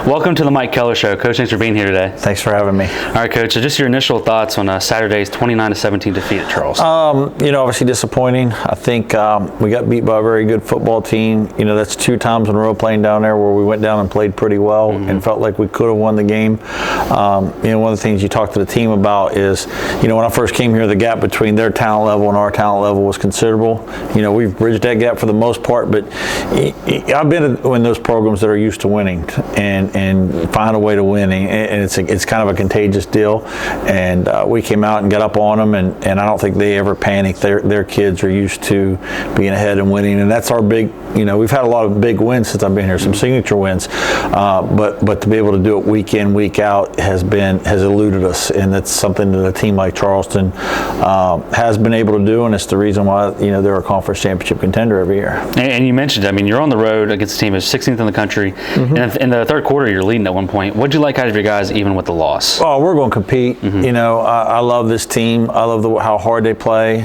Welcome to the Mike Kellar Show. Coach, thanks for being here today. Thanks for having me. All right, Coach, so just your initial thoughts on Saturday's 29-17 defeat at Charleston. Obviously disappointing. I think we got beat by a very good football team. That's 2 times in a row playing down there where we went down and played pretty well and felt like we could have won the game. One of the things you talk to the team about is, when I first came here, the gap between their talent level and our talent level was considerable. We've bridged that gap for the most part, but I've been in those programs that are used to winning and find a way to winning, and it's kind of a contagious deal. And we came out and got up on them, and I don't think they ever panicked. Their kids are used to being ahead and winning, and that's our big. We've had a lot of big wins since I've been here, some signature wins, but to be able to do it week in, week out has eluded us, and that's something that a team like Charleston has been able to do, and it's the reason why they're a conference championship contender every year. And you mentioned, you're on the road against a team that's 16th in the country, and in the third quarter you're leading at one point. What'd you like out of your guys, even with the loss? Oh, we're going to compete. I love this team. I love how hard they play.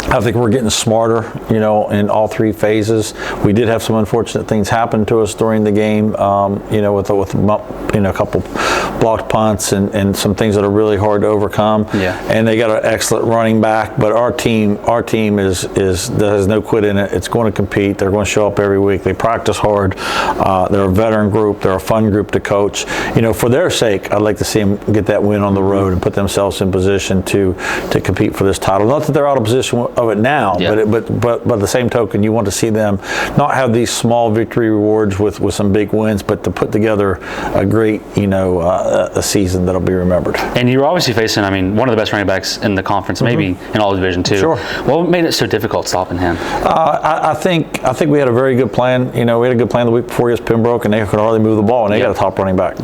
I think we're getting smarter, in all 3 phases. We did have some unfortunate things happen to us during the game, with a couple blocked punts and some things that are really hard to overcome. Yeah. And they got an excellent running back, but our team has no quit in it. It's going to compete. They're going to show up every week. They practice hard. They're a veteran group. They're a fun group to coach. For their sake, I'd like to see them get that win on the road and put themselves in position to compete for this title. Not that they're out of position of it now, but by the same token, you want to see them not have these small victory rewards with some big wins, but to put together a great, a season that'll be remembered. And you're obviously facing, one of the best running backs in the conference, maybe in all of Division II. Sure. What made it so difficult stopping him? I think we had a very good plan. We had a good plan the week before against Pembroke, and they could hardly move the ball, and they got a top running back.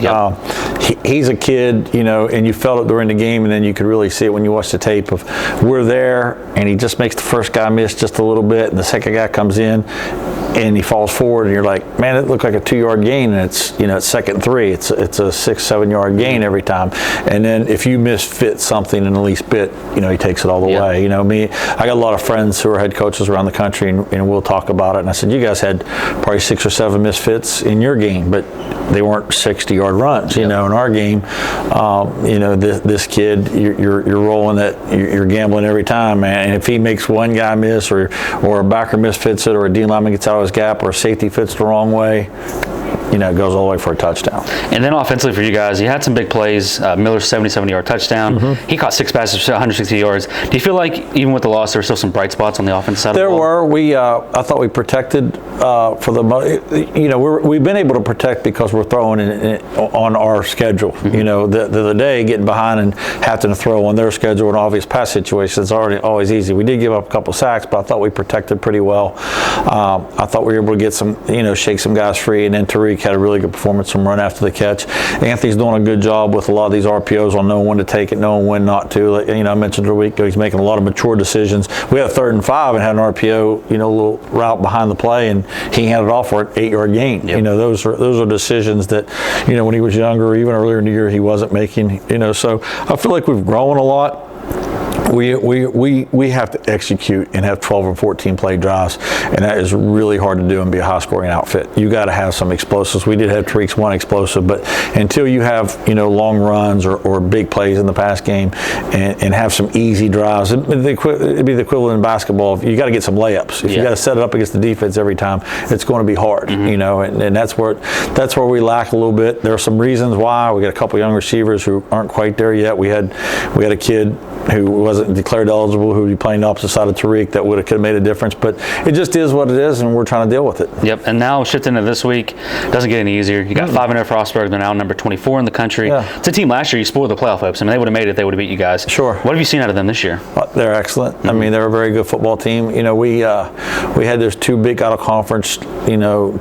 He's a kid, and you felt it during the game, and then you could really see it when you watch the tape of we're there, and he just makes the first guy miss just a little bit, and the second guy comes in and he falls forward, and you're like, man, it looked like a 2-yard gain, and it's it's second and 3. It's a 6-7 yard gain every time. And then if you misfit something in the least bit, he takes it all the way. I got a lot of friends who are head coaches around the country, and we'll talk about it. And I said, you guys had probably 6 or 7 misfits in your game, but they weren't 60-yard runs. In our game, this kid, you're rolling it, you're gambling every time, man. And if he makes one guy miss, or a backer misfits it, or a D lineman gets out of his gap, or a safety fits the wrong way, it goes all the way for a touchdown. And then offensively for you guys, you had some big plays. Miller's 77-yard touchdown. He caught 6 passes for 160 yards. Do you feel like even with the loss, there were still some bright spots on the offense side of the ball? There were. I thought we protected for the we've been able to protect because we're throwing on our schedule. The other day, getting behind and having to throw on their schedule in obvious pass situations is always easy. We did give up a couple sacks, but I thought we protected pretty well. I thought we were able to get some, shake some guys free, and then Tariq had a really good performance from run after the catch. Anthony's doing a good job with a lot of these RPOs on knowing when to take it, knowing when not to. I mentioned a week ago, he's making a lot of mature decisions. We had a 3rd and 5 and had an RPO, a little route behind the play, and he handed off for an 8-yard gain. Yep. Those are decisions that, when he was younger, or even earlier in the year, he wasn't making. So I feel like we've grown a lot. We have to execute and have 12 or 14 play drives, and that is really hard to do and be a high-scoring outfit. You got to have some explosives. We did have Tariq's one explosive, but until you have long runs or big plays in the pass game and have some easy drives, it'd be the equivalent in basketball. You got to get some layups. If you got to set it up against the defense every time, it's going to be hard. And that's where we lack a little bit. There are some reasons why. We got a couple young receivers who aren't quite there yet. We had a kid who wasn't declared eligible, who would be playing the opposite side of Tariq, that could have made a difference. But it just is what it is, and we're trying to deal with it. Yep, and now shifting into this week, doesn't get any easier. You got 5-0 Frostburg. They're now number 24 in the country. Yeah. It's a team last year you spoiled the playoff hopes. They would have made it if they would have beat you guys. Sure. What have you seen out of them this year? They're excellent. They're a very good football team. We had those 2 big out-of-conference,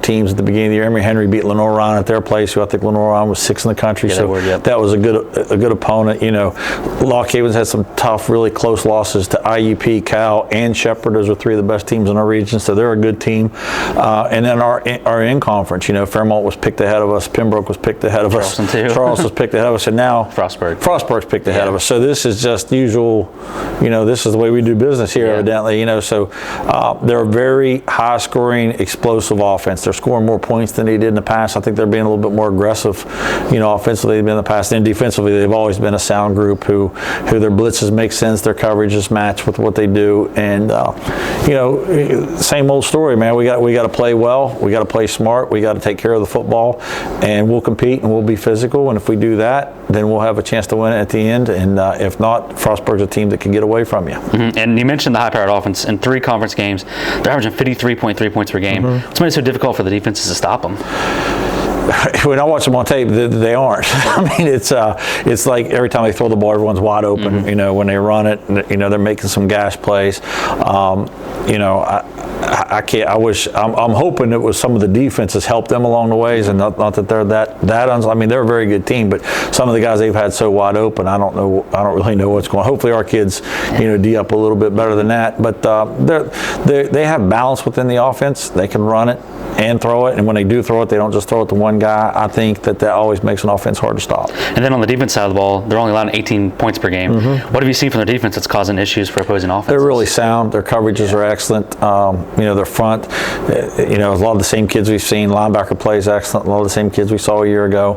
teams at the beginning of the year. Emory Henry beat Lenore-Ryan at their place, who I think Lenore-Ryan was 6th in the country. Yeah, so that was a good opponent. Lock Havens had some tough, really really close losses to IUP, Cal, and Shepherd. Those are three of the best teams in our region, so they're a good team. And then our in-conference, Fairmont was picked ahead of us, Pembroke was picked ahead of us, Charleston was picked ahead of us, and now Frostburg's picked ahead of us. So this is just usual, this is the way we do business here, evidently, So they're a very high-scoring, explosive offense. They're scoring more points than they did in the past. I think they're being a little bit more aggressive, offensively than in the past. And defensively, they've always been a sound group who their blitzes make sense, their coverages match with what they do, and same old story, man. We got to play well, we got to play smart, we got to take care of the football, and we'll compete and we'll be physical. And if we do that, then we'll have a chance to win it at the end. And if not, Frostburg's a team that can get away from you. Mm-hmm. And you mentioned the high-powered offense. In 3 conference games, they're averaging 53.3 points per game. What's made it so difficult for the defenses to stop them? When I watch them on tape, they aren't. I mean, it's like every time they throw the ball, everyone's wide open. When they run it, they're making some gash plays. I can't. I'm hoping it was some of the defenses helped them along the ways, and not that they're that. I mean, they're a very good team, but some of the guys they've had so wide open, I don't really know what's going on. Hopefully, our kids, D up a little bit better than that. But they have balance within the offense. They can run it and throw it, and when they do throw it, they don't just throw it to one guy. I think that always makes an offense hard to stop. And then on the defense side of the ball, they're only allowing 18 points per game. What have you seen from their defense that's causing issues for opposing offenses? They're really sound. Their coverages are excellent. Their front, a lot of the same kids we've seen. Linebacker plays excellent. A lot of the same kids we saw a year ago.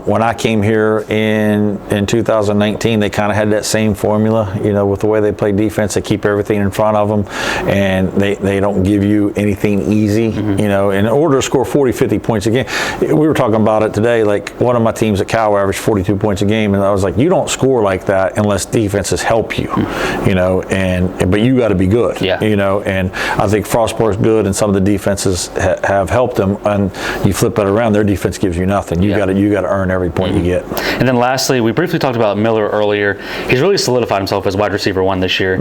When I came here in 2019, they kind of had that same formula, with the way they play defense. They keep everything in front of them, and they don't give you anything easy, in order to score 40, 50 points a game. We were talking about it today, like one of my teams at Cal averaged 42 points a game, and I was like, you don't score like that unless defenses help you, but you got to be good, and I think Frostburg's good, and some of the defenses have helped them, and you flip it around, their defense gives you nothing. You got to earn every point you get. And then lastly, we briefly talked about Miller earlier. He's really solidified himself as wide receiver 1 this year.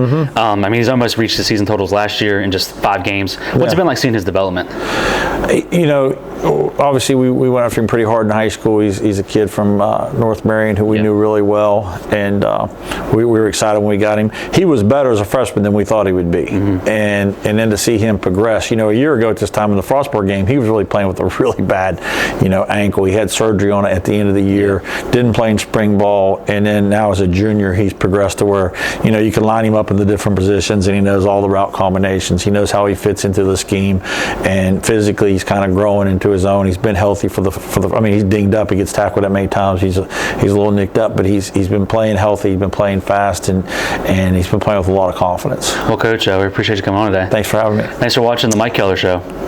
He's almost reached the season totals last year in just 5 games. What's it been like seeing his development? Obviously we went after him pretty hard in high school. He's a kid from North Marion who we knew really well, and we were excited when we got him. He was better as a freshman than we thought he would be, and then to see him progress. A year ago at this time in the Frostburg game, he was really playing with a really bad, ankle. He had surgery on it at the end of the year, didn't play in spring ball, and then now as a junior, he's progressed to where, you can line him up in the different positions, and he knows all the route combinations. He knows how he fits into the scheme, and physically he's kind of growing into his own. He's been healthy for the. I mean, he's dinged up. He gets tackled that many times. He's a little nicked up, but he's been playing healthy. He's been playing fast, and he's been playing with a lot of confidence. Well, Coach, we appreciate you coming on today. Thanks for having me. Thanks for watching the Mike Kellar Show.